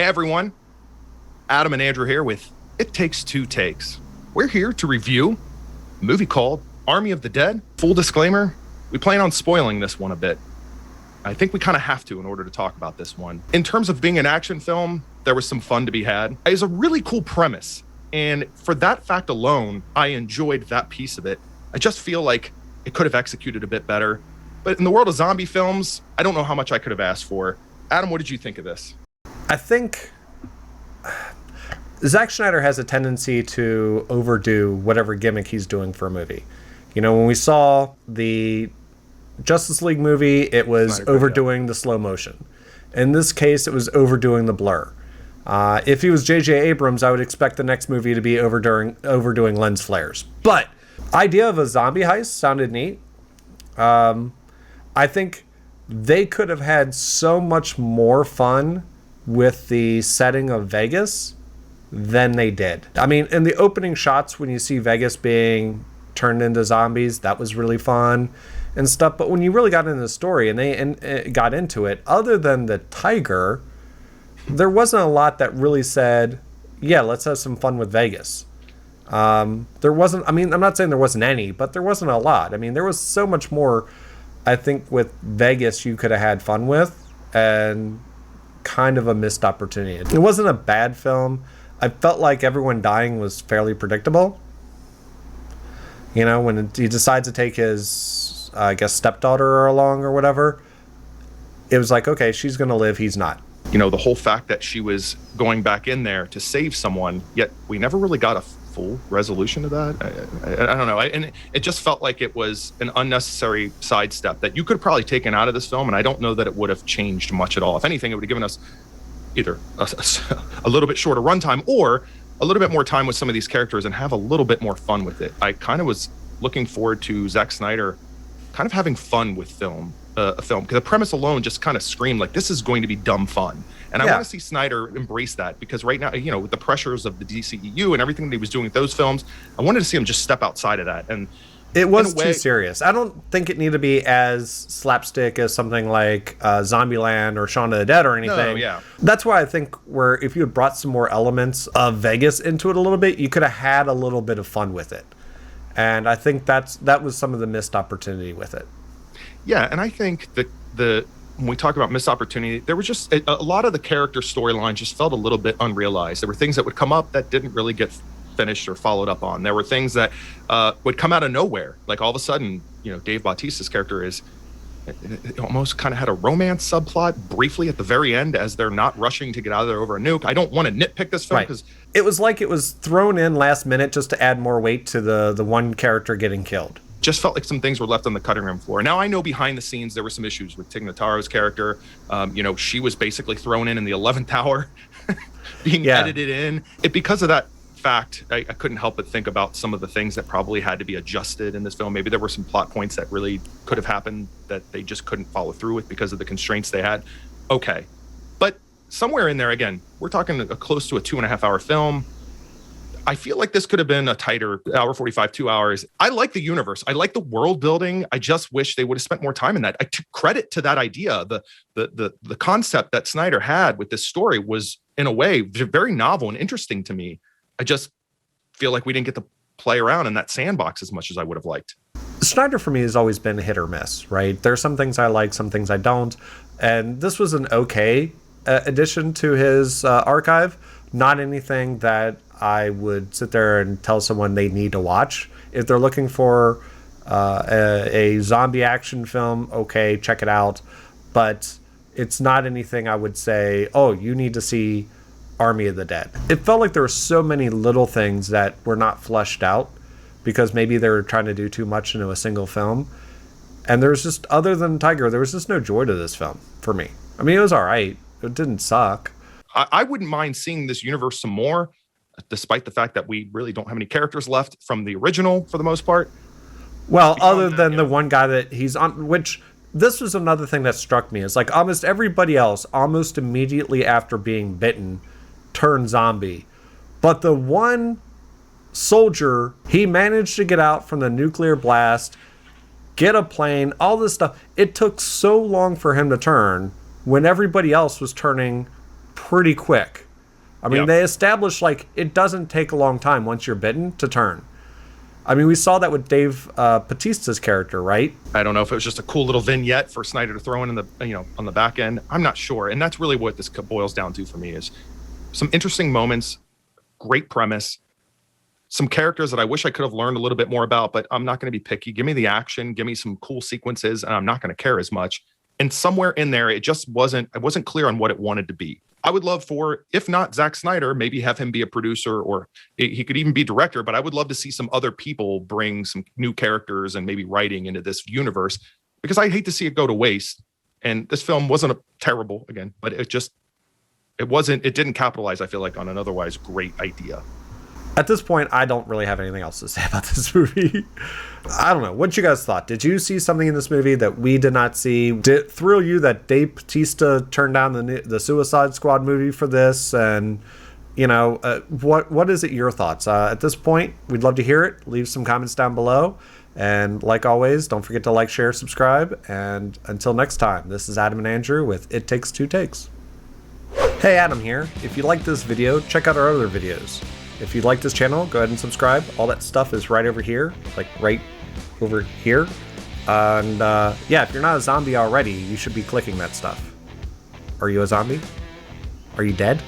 everyone, Adam and Andrew here with It Takes Two Takes. We're here to review a movie called Army of the Dead. Full disclaimer, we plan on spoiling this one a bit. I think we kind of have to in order to talk about this one. In terms of being an action film, there was some fun to be had. It's a really cool premise, and for that fact alone, I enjoyed that piece of it. I just feel like it could have executed a bit better. But in the world of zombie films, I don't know how much I could have asked for. Adam, what did you think of this? I think Zack Snyder has a tendency to overdo whatever gimmick he's doing for a movie. You know, when we saw the Justice League movie, it was overdoing the slow motion. In this case, it was overdoing the blur. If he was J.J. Abrams, I would expect the next movie to be overdoing lens flares. But idea of a zombie heist sounded neat. I think they could have had so much more fun with the setting of Vegas than they did. I mean, in the opening shots, when you see Vegas being turned into zombies, that was really fun and stuff. But when you really got into the story and got into it, other than the tiger, there wasn't a lot that really said, yeah, let's have some fun with Vegas. There wasn't, I mean, I'm not saying there wasn't any, but there wasn't a lot. I mean, there was so much more, I think, with Vegas you could have had fun with, and kind of a missed opportunity. It wasn't a bad film. I felt like everyone dying was fairly predictable. You know, when he decides to take his, I guess, stepdaughter along or whatever, it was like, okay, she's going to live, he's not. You know, the whole fact that she was going back in there to save someone, yet we never really got a full resolution to that. I don't know. And it just felt like it was an unnecessary sidestep that you could have probably taken out of this film, and I don't know that it would have changed much at all. If anything, it would have given us either a little bit shorter runtime or a little bit more time with some of these characters and have a little bit more fun with it. I kind of was looking forward to Zack Snyder kind of having fun with a film, because the premise alone just kind of screamed like this is going to be dumb fun. And I want to see Snyder embrace that, because right now, you know, with the pressures of the DCEU and everything that he was doing with those films, I wanted to see him just step outside of that. And it was too serious. I don't think it needed to be as slapstick as something like Zombieland or Shaun of the Dead or anything. No, yeah. That's why I think if you had brought some more elements of Vegas into it a little bit, you could have had a little bit of fun with it. And I think that was some of the missed opportunity with it. Yeah, and I think that when we talk about missed opportunity, there was just a lot of the character storylines just felt a little bit unrealized. There were things that would come up that didn't really get finished or followed up on. There were things that would come out of nowhere. Like all of a sudden, you know, Dave Bautista's character almost kind of had a romance subplot briefly at the very end as they're not rushing to get out of there over a nuke. I don't want to nitpick this film because it was like it was thrown in last minute just to add more weight to the one character getting killed. Just felt like some things were left on the cutting room floor. Now, I know behind the scenes there were some issues with Tig Notaro's character. You know, she was basically thrown in the 11th hour, being edited in. Because of that fact, I couldn't help but think about some of the things that probably had to be adjusted in this film. Maybe there were some plot points that really could have happened that they just couldn't follow through with because of the constraints they had. Okay. But somewhere in there, again, we're talking close to a 2.5 hour film. I feel like this could have been a tighter hour 45, 2 hours. I like the universe. I like the world building. I just wish they would have spent more time in that. I took credit to that idea. The concept that Snyder had with this story was, in a way, very novel and interesting to me. I just feel like we didn't get to play around in that sandbox as much as I would have liked. Snyder for me has always been hit or miss, right? There's some things I like, some things I don't. And this was an okay addition to his archive. Not anything that I would sit there and tell someone they need to watch. If they're looking for a zombie action film, okay, check it out. But it's not anything I would say, oh, you need to see Army of the Dead. It felt like there were so many little things that were not fleshed out because maybe they were trying to do too much into a single film. And there was just, other than Tiger, there was just no joy to this film for me. I mean, it was all right. It didn't suck. I wouldn't mind seeing this universe some more, despite the fact that we really don't have any characters left from the original for the most part. Well, other than the one guy that he's on, which this was another thing that struck me. Is like almost everybody else, almost immediately after being bitten, turned zombie. But the one soldier, he managed to get out from the nuclear blast, get a plane, all this stuff. It took so long for him to turn when everybody else was turning pretty quick. I mean, Yep. they established, like, it doesn't take a long time once you're bitten to turn. I mean, we saw that with Dave Bautista's character, right? I don't know if it was just a cool little vignette for Snyder to throw in the, on the back end. I'm not sure. And that's really what this boils down to for me, is some interesting moments, great premise, some characters that I wish I could have learned a little bit more about, but I'm not going to be picky. Give me the action, give me some cool sequences, and I'm not going to care as much. And somewhere in there, I wasn't clear on what it wanted to be. I would love for, if not Zack Snyder, maybe have him be a producer, or he could even be director, but I would love to see some other people bring some new characters and maybe writing into this universe, because I hate to see it go to waste. And this film wasn't terrible, again, but it didn't capitalize, I feel like, on an otherwise great idea. At this point, I don't really have anything else to say about this movie. I don't know. What you guys thought? Did you see something in this movie that we did not see? Did it thrill you that Dave Bautista turned down the Suicide Squad movie for this? And, what is it, your thoughts? At this point, we'd love to hear it. Leave some comments down below. And like always, don't forget to like, share, subscribe. And until next time, this is Adam and Andrew with It Takes Two Takes. Hey, Adam here. If you like this video, check out our other videos. If you like this channel, go ahead and subscribe. All that stuff is right over here, like right over here. And if you're not a zombie already, you should be clicking that stuff. Are you a zombie? Are you dead?